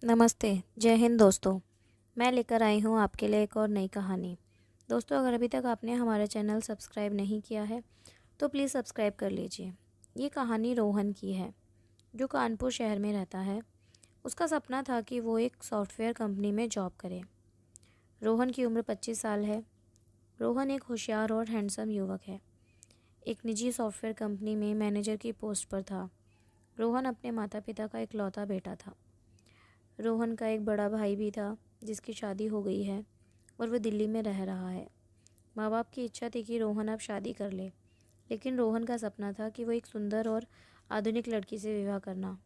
नमस्ते, जय हिंद दोस्तों। मैं लेकर आई हूँ आपके लिए एक और नई कहानी। दोस्तों, अगर अभी तक आपने हमारा चैनल सब्सक्राइब नहीं किया है तो प्लीज़ सब्सक्राइब कर लीजिए। ये कहानी रोहन की है, जो कानपुर शहर में रहता है। उसका सपना था कि वो एक सॉफ्टवेयर कंपनी में जॉब करे। रोहन की उम्र 25 साल है। रोहन एक होशियार और हैंडसम युवक है। एक निजी सॉफ्टवेयर कंपनी में मैनेजर की पोस्ट पर था। रोहन अपने माता पिता का इकलौता बेटा था। रोहन का एक बड़ा भाई भी था, जिसकी शादी हो गई है और वह दिल्ली में रह रहा है। माँ बाप की इच्छा थी कि रोहन अब शादी कर ले, लेकिन रोहन का सपना था कि वो एक सुंदर और आधुनिक लड़की से विवाह करना।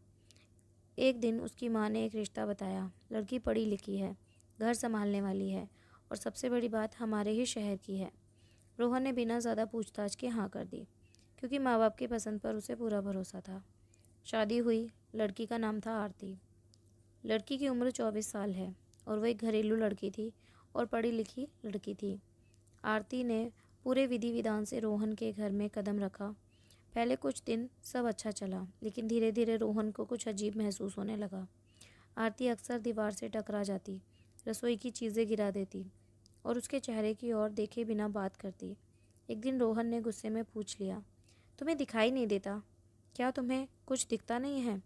एक दिन उसकी माँ ने एक रिश्ता बताया। लड़की पढ़ी लिखी है, घर संभालने वाली है और सबसे बड़ी बात हमारे ही शहर की है। रोहन ने बिना ज़्यादा पूछताछ के हाँ कर दी, क्योंकि माँ बाप की पसंद पर उसे पूरा भरोसा था। शादी हुई। लड़की का नाम था आरती। लड़की की उम्र 24 साल है और वह एक घरेलू लड़की थी और पढ़ी लिखी लड़की थी। आरती ने पूरे विधि विधान से रोहन के घर में कदम रखा। पहले कुछ दिन सब अच्छा चला, लेकिन धीरे धीरे रोहन को कुछ अजीब महसूस होने लगा। आरती अक्सर दीवार से टकरा जाती, रसोई की चीज़ें गिरा देती और उसके चेहरे की ओर देखे बिना बात करती। एक दिन रोहन ने गुस्से में पूछ लिया, तुम्हें दिखाई नहीं देता? क्या तुम्हें कुछ दिखता नहीं है?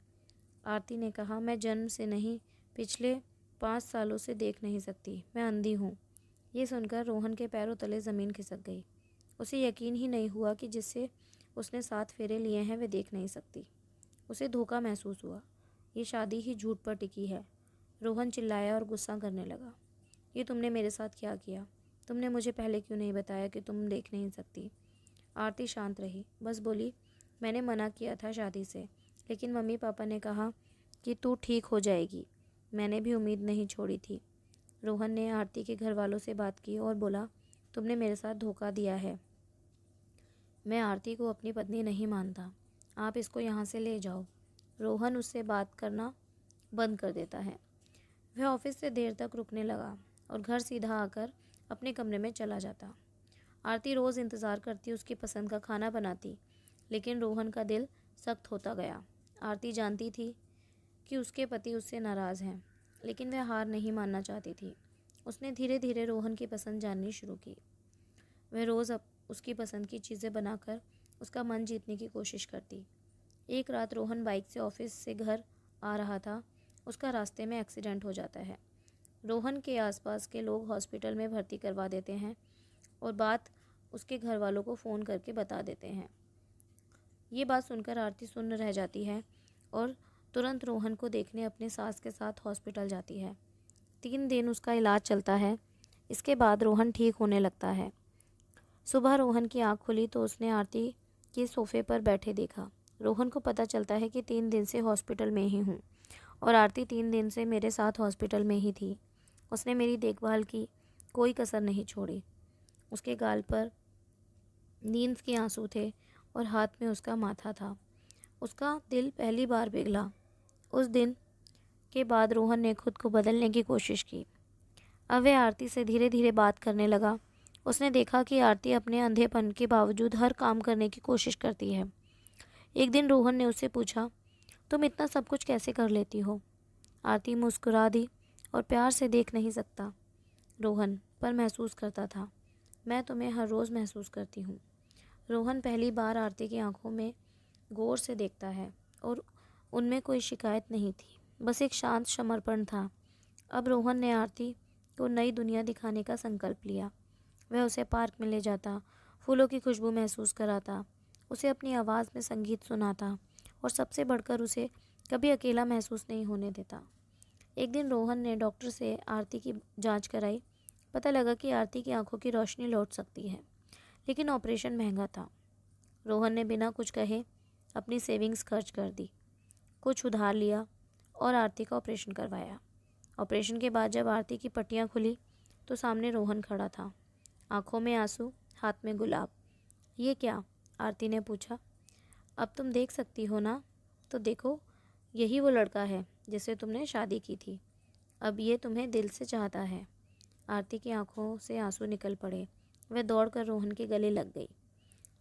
आरती ने कहा, मैं जन्म से नहीं, पिछले 5 सालों से देख नहीं सकती। मैं अंधी हूँ। ये सुनकर रोहन के पैरों तले ज़मीन खिसक गई। उसे यकीन ही नहीं हुआ कि जिससे उसने 7 फेरे लिए हैं वे देख नहीं सकती। उसे धोखा महसूस हुआ। ये शादी ही झूठ पर टिकी है। रोहन चिल्लाया और गुस्सा करने लगा। ये तुमने मेरे साथ क्या किया? तुमने मुझे पहले क्यों नहीं बताया कि तुम देख नहीं सकती? आरती शांत रही, बस बोली, मैंने मना किया था शादी से, लेकिन मम्मी पापा ने कहा कि तू ठीक हो जाएगी। मैंने भी उम्मीद नहीं छोड़ी थी। रोहन ने आरती के घर वालों से बात की और बोला, तुमने मेरे साथ धोखा दिया है। मैं आरती को अपनी पत्नी नहीं मानता। आप इसको यहाँ से ले जाओ। रोहन उससे बात करना बंद कर देता है। वह ऑफिस से देर तक रुकने लगा और घर सीधा आकर अपने कमरे में चला जाता। आरती रोज़ इंतज़ार करती, उसकी पसंद का खाना बनाती, लेकिन रोहन का दिल सख्त होता गया। आरती जानती थी कि उसके पति उससे नाराज़ हैं, लेकिन वह हार नहीं मानना चाहती थी। उसने धीरे धीरे रोहन की पसंद जाननी शुरू की। वह रोज़ उसकी पसंद की चीज़ें बनाकर उसका मन जीतने की कोशिश करती। एक रात रोहन बाइक से ऑफिस से घर आ रहा था। उसका रास्ते में एक्सीडेंट हो जाता है। रोहन के आसपास के लोग हॉस्पिटल में भर्ती करवा देते हैं और बात उसके घर वालों को फ़ोन करके बता देते हैं। ये बात सुनकर आरती सुन्न रह जाती है और तुरंत रोहन को देखने अपने सास के साथ हॉस्पिटल जाती है। 3 दिन उसका इलाज चलता है। इसके बाद रोहन ठीक होने लगता है। सुबह रोहन की आँख खुली तो उसने आरती के सोफे पर बैठे देखा। रोहन को पता चलता है कि 3 दिन से हॉस्पिटल में ही हूँ और आरती 3 दिन से मेरे साथ हॉस्पिटल में ही थी। उसने मेरी देखभाल की, कोई कसर नहीं छोड़ी। उसके गाल पर नींद के आंसू थे और हाथ में उसका माथा था। उसका दिल पहली बार पिघला। उस दिन के बाद रोहन ने खुद को बदलने की कोशिश की। अब वह आरती से धीरे धीरे बात करने लगा। उसने देखा कि आरती अपने अंधेपन के बावजूद हर काम करने की कोशिश करती है। एक दिन रोहन ने उससे पूछा, तुम इतना सब कुछ कैसे कर लेती हो? आरती मुस्कुरा दी और प्यार से, देख नहीं सकता रोहन, पर महसूस करता था। मैं तुम्हें हर रोज़ महसूस करती हूँ। रोहन पहली बार आरती की आंखों में गौर से देखता है और उनमें कोई शिकायत नहीं थी, बस एक शांत समर्पण था। अब रोहन ने आरती को नई दुनिया दिखाने का संकल्प लिया। वह उसे पार्क में ले जाता, फूलों की खुशबू महसूस कराता, उसे अपनी आवाज़ में संगीत सुनाता और सबसे बढ़कर उसे कभी अकेला महसूस नहीं होने देता। एक दिन रोहन ने डॉक्टर से आरती की जांच कराई। पता लगा कि आरती की आंखों की रोशनी लौट सकती है, लेकिन ऑपरेशन महंगा था। रोहन ने बिना कुछ कहे अपनी सेविंग्स खर्च कर दी, कुछ उधार लिया और आरती का ऑपरेशन करवाया। ऑपरेशन के बाद जब आरती की पट्टियाँ खुली तो सामने रोहन खड़ा था, आंखों में आंसू, हाथ में गुलाब। ये क्या? आरती ने पूछा। अब तुम देख सकती हो ना? तो देखो, यही वो लड़का है जिससे तुमने शादी की थी। अब ये तुम्हें दिल से चाहता है। आरती की आंखों से आंसू निकल पड़े। वह दौड़कर रोहन के गले लग गई।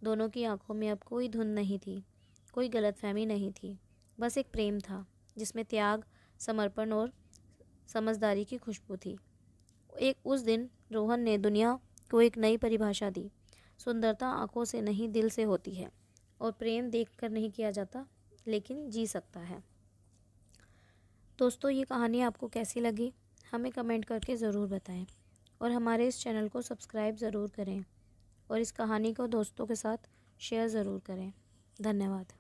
दोनों की आंखों में अब कोई धुंध नहीं थी, कोई गलतफहमी नहीं थी, बस एक प्रेम था जिसमें त्याग, समर्पण और समझदारी की खुशबू थी। एक उस दिन रोहन ने दुनिया को एक नई परिभाषा दी। सुंदरता आंखों से नहीं दिल से होती है, और प्रेम देखकर नहीं किया जाता लेकिन जी सकता है। दोस्तों, ये कहानी आपको कैसी लगी हमें कमेंट करके ज़रूर बताएं, और हमारे इस चैनल को सब्सक्राइब ज़रूर करें, और इस कहानी को दोस्तों के साथ शेयर ज़रूर करें। धन्यवाद।